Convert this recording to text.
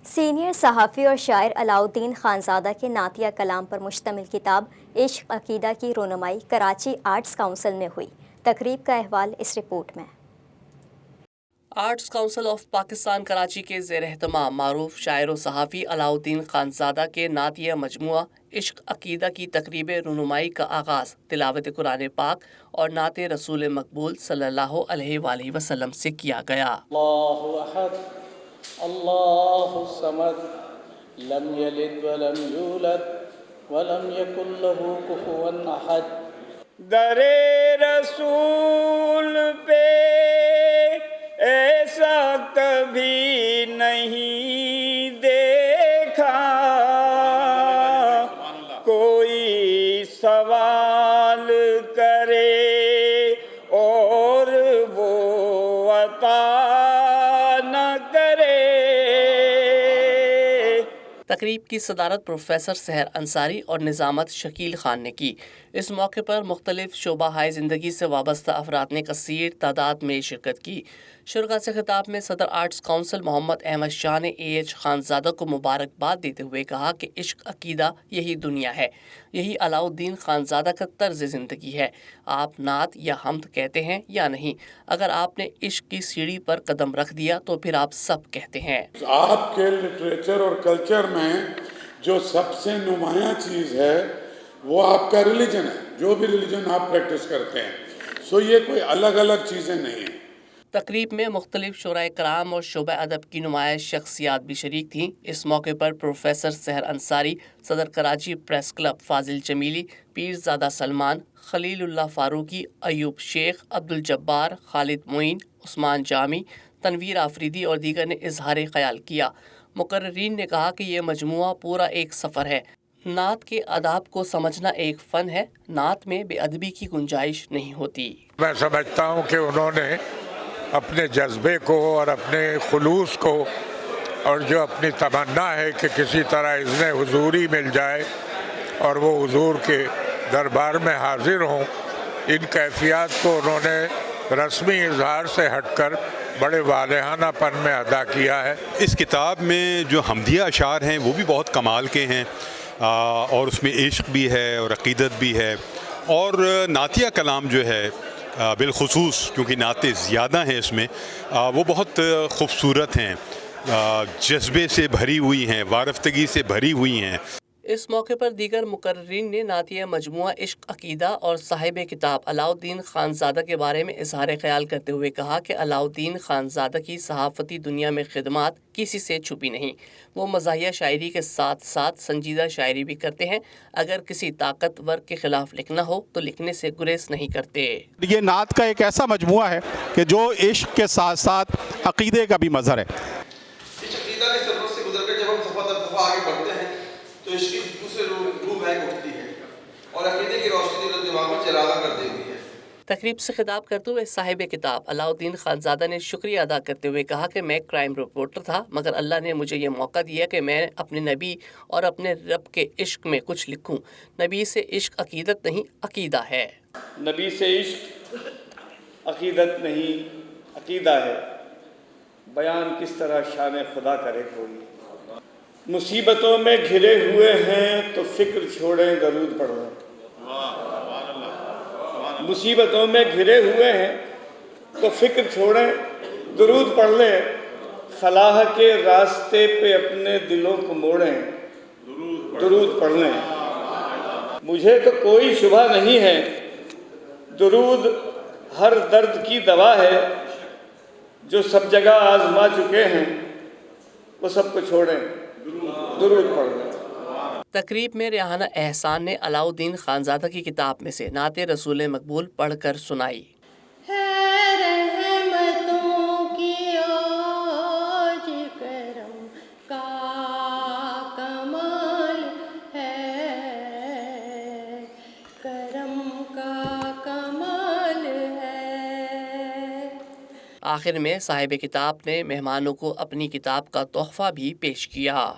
Senior صحافی اور شاعر علاؤالدین خانزادہ کے نعتیہ کلام پر مشتمل کتاب عشق عقیدہ کی رونمائی کراچی آرٹس کونسل میں ہوئی۔ تقریب کا احوال اس رپورٹ میں۔ Arts council of Pakistan Karachi کے زیر اہتمام معروف شاعر و صحافی علاؤالدین خانزادہ کے نعتیہ مجموعہ عشق عقیدہ کی تقریب رونمائی کا آغاز تلاوت قرآن پاک اور نعت رسول مقبول صلی اللہ علیہ وآلہ وسلم سے کیا گیا۔ اللہ احد اللہ الصمد لم یلد ولم یولد ولم یکن له کفوا احد۔ در رسول پہ ایسا کبھی نہیں دیکھا، کوئی سوال کرے اور وہ عطا نہ کرے۔ تقریب کی صدارت پروفیسر سحر انصاری اور نظامت شکیل خان نے کی۔ اس موقع پر مختلف شعبہ ہائے زندگی سے وابستہ افراد نے کثیر تعداد میں شرکت کی۔ شرکا سے خطاب میں صدر آرٹس کونسل محمد احمد شاہ نے AH خانزادہ کو مبارکباد دیتے ہوئے کہا کہ عشق عقیدہ یہی دنیا ہے، یہی علاؤالدین خانزادہ کا طرز زندگی ہے۔ آپ نعت یا حمد کہتے ہیں یا نہیں، اگر آپ نے عشق کی سیڑھی پر قدم رکھ دیا تو پھر آپ سب کہتے ہیں۔ آپ کے لٹریچر اور کلچر میں جو سب سے نمایاں چیز ہے وہ آپ کا ریلیجن ہے، جو بھی ریلیجن آپ پریکٹس کرتے ہیں، سو یہ کوئی الگ الگ چیزیں نہیں ہیں۔ تقریب میں مختلف شعراء کرام اور شعبہ ادب کی نمایاں شخصیات بھی شریک تھیں۔ اس موقع پر پروفیسر سحر انصاری، صدر کراچی پریس کلب فاضل جمیلی، پیرزادہ سلمان، خلیل اللہ فاروقی، ایوب شیخ، عبدالجبار، خالد معین، عثمان جامی، تنویر آفریدی اور دیگر نے اظہار خیال کیا۔ مقررین نے کہا کہ یہ مجموعہ پورا ایک سفر ہے۔ نعت کے آداب کو سمجھنا ایک فن ہے، نعت میں بے ادبی کی گنجائش نہیں ہوتی۔ میں سمجھتا ہوں کہ انہوں نے اپنے جذبے کو اور اپنے خلوص کو اور جو اپنی تمنا ہے کہ کسی طرح اذن حضوری مل جائے اور وہ حضور کے دربار میں حاضر ہوں، ان کیفیات کو انہوں نے رسمی اظہار سے ہٹ کر بڑے والہانہ پن میں ادا کیا ہے۔ اس کتاب میں جو حمدیہ اشعار ہیں وہ بھی بہت کمال کے ہیں، اور اس میں عشق بھی ہے اور عقیدت بھی ہے، اور نعتیہ کلام جو ہے بالخصوص کیونکہ نعتیں زیادہ ہیں اس میں، وہ بہت خوبصورت ہیں، جذبے سے بھری ہوئی ہیں، وارفتگی سے بھری ہوئی ہیں۔ اس موقع پر دیگر مقررین نے نعتیہ مجموعہ عشق عقیدہ اور صاحب کتاب علاؤالدین خانزادہ کے بارے میں اظہار خیال کرتے ہوئے کہا کہ علاؤالدین خانزادہ کی صحافتی دنیا میں خدمات کسی سے چھپی نہیں۔ وہ مزاحیہ شاعری کے ساتھ ساتھ سنجیدہ شاعری بھی کرتے ہیں۔ اگر کسی طاقتور کے خلاف لکھنا ہو تو لکھنے سے گریز نہیں کرتے۔ یہ نعت کا ایک ایسا مجموعہ ہے کہ جو عشق کے ساتھ ساتھ عقیدے کا بھی مظہر ہے۔ اس عقیدہ کی ضرورت سے گزر کر جب ہم صفحہ در صفحہ آگے بڑھتے ہیں تو عشق کی دوسرے روح مہک اٹھتی ہے اور عقیدے کی روشنی دل و دماغ میں چراغاں کر دیتی ہے۔ تقریب سے خطاب کرتے ہوئے صاحب کتاب علاؤالدین خانزادہ نے شکریہ ادا کرتے ہوئے کہا کہ میں کرائم رپورٹر تھا، مگر اللہ نے مجھے یہ موقع دیا کہ میں اپنے نبی اور اپنے رب کے عشق میں کچھ لکھوں۔ نبی سے عشق عقیدت نہیں، عقیدہ ہے۔ نبی سے عشق عقیدت نہیں، عقیدہ ہے۔ بیان کس طرح شان خدا کرے کوئی۔ مصیبتوں میں گھرے ہوئے ہیں تو فکر چھوڑیں درود پڑھیں۔ مصیبتوں میں گھرے ہوئے ہیں تو فکر چھوڑیں درود پڑھ لیں، فلاح کے راستے پہ اپنے دلوں کو موڑیں، درود پڑھ لیں۔ مجھے تو کوئی شبہ نہیں ہے، درود ہر درد کی دوا ہے، جو سب جگہ آزما چکے ہیں وہ سب کو چھوڑیں، درود پڑھ لیں۔ تقریب میں ریحانہ احسان نے علاؤالدین خانزادہ کی کتاب میں سے نعت رسول مقبول پڑھ کر سنائی۔ آخر میں صاحب کتاب نے مہمانوں کو اپنی کتاب کا تحفہ بھی پیش کیا۔